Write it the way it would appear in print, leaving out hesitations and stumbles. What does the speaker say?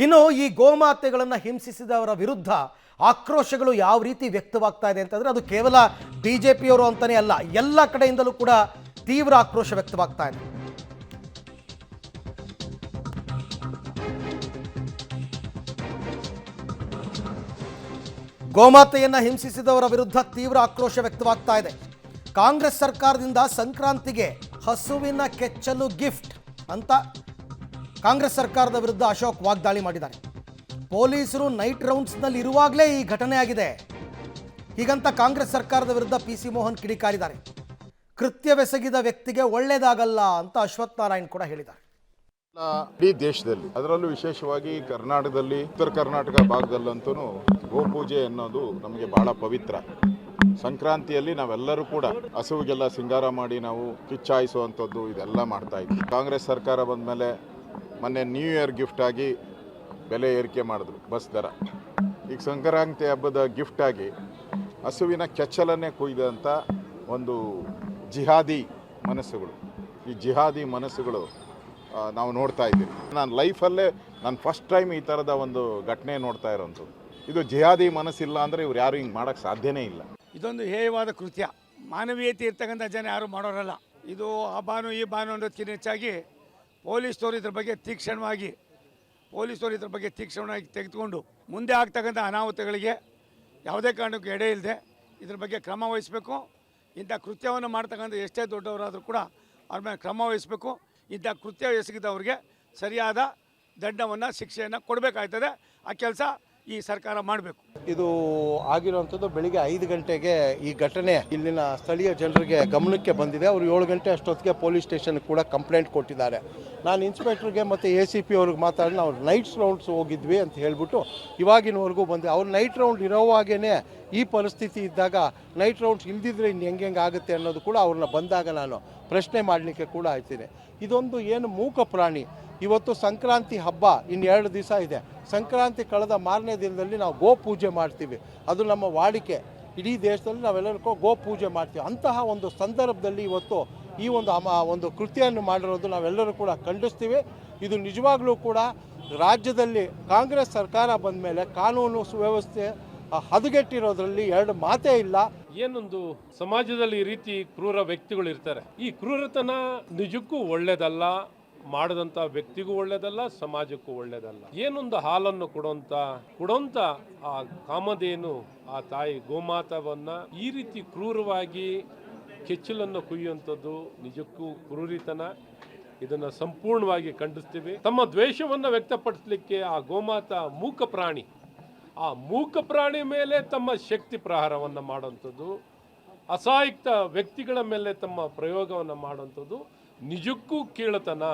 ಇನ್ನು ಈ ಗೋಮಾತೆಗಳನ್ನು ಹಿಂಸಿಸಿದವರ ವಿರುದ್ಧ ಆಕ್ರೋಶಗಳು ಯಾವ ರೀತಿ ವ್ಯಕ್ತವಾಗ್ತಾ ಇದೆ ಅಂತಂದ್ರೆ ಅದು ಕೇವಲ ಬಿಜೆಪಿಯವರು ಅಂತಾನೆ ಅಲ್ಲ, ಎಲ್ಲ ಕಡೆಯಿಂದಲೂ ಕೂಡ ತೀವ್ರ ಆಕ್ರೋಶ ವ್ಯಕ್ತವಾಗ್ತಾ ಇದೆ. ಗೋಮಾತೆಯನ್ನ ಹಿಂಸಿಸಿದವರ ವಿರುದ್ಧ ತೀವ್ರ ಆಕ್ರೋಶ ವ್ಯಕ್ತವಾಗ್ತಾ ಇದೆ. ಕಾಂಗ್ರೆಸ್ ಸರ್ಕಾರದಿಂದ ಸಂಕ್ರಾಂತಿಗೆ ಹಸುವಿನ ಕೆಚ್ಚಲು ಗಿಫ್ಟ್ ಅಂತ ಕಾಂಗ್ರೆಸ್ ಸರ್ಕಾರದ ವಿರುದ್ಧ ಅಶೋಕ್ ವಾಗ್ದಾಳಿ ಮಾಡಿದ್ದಾರೆ. ಪೊಲೀಸರು ನೈಟ್ ರೌಂಡ್ಸ್ನಲ್ಲಿ ಇರುವಾಗಲೇ ಈ ಘಟನೆ ಆಗಿದೆ. ಹೀಗಂತ ಕಾಂಗ್ರೆಸ್ ಸರ್ಕಾರದ ವಿರುದ್ಧ ಸಿ ಮೋಹನ್ ಕಿಡಿಕಾರಿದ್ದಾರೆ. ಕೃತ್ಯವೆಸಗಿದ ವ್ಯಕ್ತಿಗೆ ಒಳ್ಳೆಯದಾಗಲ್ಲ ಅಂತ ಅಶ್ವಥ್ ನಾರಾಯಣ್ ಕೂಡ ಹೇಳಿದ್ದಾರೆ. ಇಡೀ ದೇಶದಲ್ಲಿ, ಅದರಲ್ಲೂ ವಿಶೇಷವಾಗಿ ಕರ್ನಾಟಕದಲ್ಲಿ, ಉತ್ತರ ಕರ್ನಾಟಕ ಭಾಗದಲ್ಲಂತೂ ಗೋಪೂಜೆ ಅನ್ನೋದು ನಮಗೆ ಬಹಳ ಪವಿತ್ರ. ಸಂಕ್ರಾಂತಿಯಲ್ಲಿ ನಾವೆಲ್ಲರೂ ಕೂಡ ಹಸುವಿಗೆಲ್ಲ ಸಿಂಗಾರ ಮಾಡಿ ನಾವು ಕಿಚ್ಚಾಯಿಸುವಂಥದ್ದು ಇದೆಲ್ಲ ಮಾಡ್ತಾ ಇದ್ವಿ. ಕಾಂಗ್ರೆಸ್ ಸರ್ಕಾರ ಬಂದ ಮೇಲೆ ಮೊನ್ನೆ ನ್ಯೂ ಇಯರ್ ಗಿಫ್ಟ್ ಆಗಿ ಬೆಲೆ ಏರಿಕೆ ಮಾಡಿದ್ರು, ಬಸ್ ದರ. ಈಗ ಸಂಕ್ರಾಂತಿ ಹಬ್ಬದ ಗಿಫ್ಟ್ ಆಗಿ ಹಸುವಿನ ಕೆಚ್ಚಲನ್ನೇ ಕೊಯ್ದಂಥ ಒಂದು ಜಿಹಾದಿ ಮನಸ್ಸುಗಳು, ಈ ಜಿಹಾದಿ ಮನಸ್ಸುಗಳು ನಾವು ನೋಡ್ತಾ ಇದ್ದೀವಿ. ನಾನು ಲೈಫಲ್ಲೇ ನಾನು ಫಸ್ಟ್ ಟೈಮ್ ಈ ಥರದ ಒಂದು ಘಟನೆ ನೋಡ್ತಾ ಇರೋಂಥದ್ದು. ಇದು ಜಿಹಾದಿ ಮನಸ್ಸಿಲ್ಲ ಅಂದರೆ ಇವ್ರು ಯಾರು ಹಿಂಗೆ ಮಾಡೋಕ್ಕೆ ಸಾಧ್ಯನೇ ಇಲ್ಲ. ಇದೊಂದು ಹೇಯವಾದ ಕೃತ್ಯ. ಮಾನವೀಯತೆ ಇರ್ತಕ್ಕಂಥ ಜನ ಯಾರು ಮಾಡೋರಲ್ಲ. ಇದು ಆ ಬಾನು ಈ ಬಾನು ಅನ್ನೋದಕ್ಕಿಂತ ಹೆಚ್ಚಾಗಿ ಪೊಲೀಸ್ನವರು ಇದ್ರ ಬಗ್ಗೆ ತೀಕ್ಷ್ಣವಾಗಿ ತೆಗೆದುಕೊಂಡು ಮುಂದೆ ಆಗ್ತಕ್ಕಂಥ ಅನಾಹುತಗಳಿಗೆ ಯಾವುದೇ ಕಾರಣಕ್ಕೂ ಎಡೆ ಇಲ್ಲದೆ ಇದ್ರ ಬಗ್ಗೆ ಕ್ರಮ ವಹಿಸಬೇಕು. ಇಂಥ ಕೃತ್ಯವನ್ನು ಮಾಡ್ತಕ್ಕಂಥ ಎಷ್ಟೇ ದೊಡ್ಡವರಾದರೂ ಕೂಡ ಅವ್ರ ಮೇಲೆ ಕ್ರಮ ವಹಿಸಬೇಕು. ಇಂಥ ಕೃತ್ಯ ಎಸಗಿದವ್ರಿಗೆ ಸರಿಯಾದ ದಂಡವನ್ನು, ಶಿಕ್ಷೆಯನ್ನು ಕೊಡಬೇಕಾಗ್ತದೆ. ಆ ಕೆಲಸ ಈ ಸರ್ಕಾರ ಮಾಡಬೇಕು. ಇದು ಆಗಿರುವಂಥದ್ದು ಬೆಳಿಗ್ಗೆ 5 ಗಂಟೆಗೆ ಈ ಘಟನೆ ಇಲ್ಲಿನ ಸ್ಥಳೀಯ ಜನರಿಗೆ ಗಮನಕ್ಕೆ ಬಂದಿದೆ. ಅವರು 7 ಗಂಟೆ ಅಷ್ಟೊತ್ತಿಗೆ ಪೊಲೀಸ್ ಸ್ಟೇಷನ್ ಕೂಡ ಕಂಪ್ಲೇಂಟ್ ಕೊಟ್ಟಿದ್ದಾರೆ. ನಾನು ಇನ್ಸ್ಪೆಕ್ಟರ್ಗೆ ಮತ್ತು ACP ಅವ್ರಿಗೆ ಮಾತಾಡಿ ನಾವು ನೈಟ್ಸ್ ರೌಂಡ್ಸ್ ಹೋಗಿದ್ವಿ ಅಂತ ಹೇಳ್ಬಿಟ್ಟು ಇವಾಗಿನವರೆಗೂ ಬಂದೆ. ಅವ್ರು ನೈಟ್ ರೌಂಡ್ ಇರೋವಾಗೇ ಈ ಪರಿಸ್ಥಿತಿ ಇದ್ದಾಗ ನೈಟ್ ರೌಂಡ್ಸ್ ಇಲ್ದಿದ್ರೆ ಇನ್ನು ಹೆಂಗೆ ಆಗುತ್ತೆ ಅನ್ನೋದು ಕೂಡ ಅವ್ರನ್ನ ಬಂದಾಗ ನಾನು ಪ್ರಶ್ನೆ ಮಾಡಲಿಕ್ಕೆ ಕೂಡ ಆಯ್ತೀನಿ. ಇದೊಂದು ಏನು ಮೂಕ ಪ್ರಾಣಿ. ಇವತ್ತು ಸಂಕ್ರಾಂತಿ ಹಬ್ಬ ಇನ್ನು 2 ದಿವಸ ಇದೆ. ಸಂಕ್ರಾಂತಿ ಕಳೆದ ಮಾರನೇ ದಿನದಲ್ಲಿ ನಾವು ಗೋ ಪೂಜೆ ಮಾಡ್ತೀವಿ. ಅದು ನಮ್ಮ ವಾಡಿಕೆ. ಇಡೀ ದೇಶದಲ್ಲಿ ನಾವೆಲ್ಲರಿಗೂ ಗೋ ಪೂಜೆ ಮಾಡ್ತೀವಿ. ಅಂತಹ ಒಂದು ಸಂದರ್ಭದಲ್ಲಿ ಇವತ್ತು ಈ ಒಂದು ಕೃತ್ಯವನ್ನು ಮಾಡಿರೋದು ನಾವೆಲ್ಲರೂ ಕೂಡ ಖಂಡಿಸ್ತೀವಿ. ಇದು ನಿಜವಾಗ್ಲೂ ಕೂಡ ರಾಜ್ಯದಲ್ಲಿ ಕಾಂಗ್ರೆಸ್ ಸರ್ಕಾರ ಬಂದ ಮೇಲೆ ಕಾನೂನು ಸುವ್ಯವಸ್ಥೆ ಹದಗೆಟ್ಟಿರೋದ್ರಲ್ಲಿ 2 ಮಾತೇ ಇಲ್ಲ. ಏನೊಂದು ಸಮಾಜದಲ್ಲಿ ಈ ರೀತಿ ಕ್ರೂರ ವ್ಯಕ್ತಿಗಳು ಇರ್ತಾರೆ. ಈ ಕ್ರೂರತನ ನಿಜಕ್ಕೂ ಒಳ್ಳೇದಲ್ಲ, ಮಾಡದಂಥ ವ್ಯಕ್ತಿಗೂ ಒಳ್ಳೇದಲ್ಲ, ಸಮಾಜಕ್ಕೂ ಒಳ್ಳೇದಲ್ಲ. ಏನೊಂದು ಹಾಲನ್ನು ಕೊಡೋಂಥ ಆ ಕಾಮಧೇನು, ಆ ತಾಯಿ ಗೋಮಾತವನ್ನ ಈ ರೀತಿ ಕ್ರೂರವಾಗಿ ಕೆಚ್ಚಲನ್ನು ಕುಯ್ಯುವಂಥದ್ದು ನಿಜಕ್ಕೂ ಕ್ರೂರಿತನ. ಇದನ್ನು ಸಂಪೂರ್ಣವಾಗಿ ಖಂಡಿಸ್ತೀವಿ. ತಮ್ಮ ದ್ವೇಷವನ್ನು ವ್ಯಕ್ತಪಡಿಸಲಿಕ್ಕೆ ಆ ಗೋಮಾತ ಮೂಕ ಪ್ರಾಣಿ, ಆ ಮೂಕ ಪ್ರಾಣಿ ಮೇಲೆ ತಮ್ಮ ಶಕ್ತಿ ಪ್ರಹಾರವನ್ನು ಮಾಡುವಂಥದ್ದು, ಅಸಹಾಯಕ ವ್ಯಕ್ತಿಗಳ ಮೇಲೆ ತಮ್ಮ ಪ್ರಯೋಗವನ್ನು ಮಾಡುವಂಥದ್ದು ನಿಜಕ್ಕೂ ಕೀಳತನ.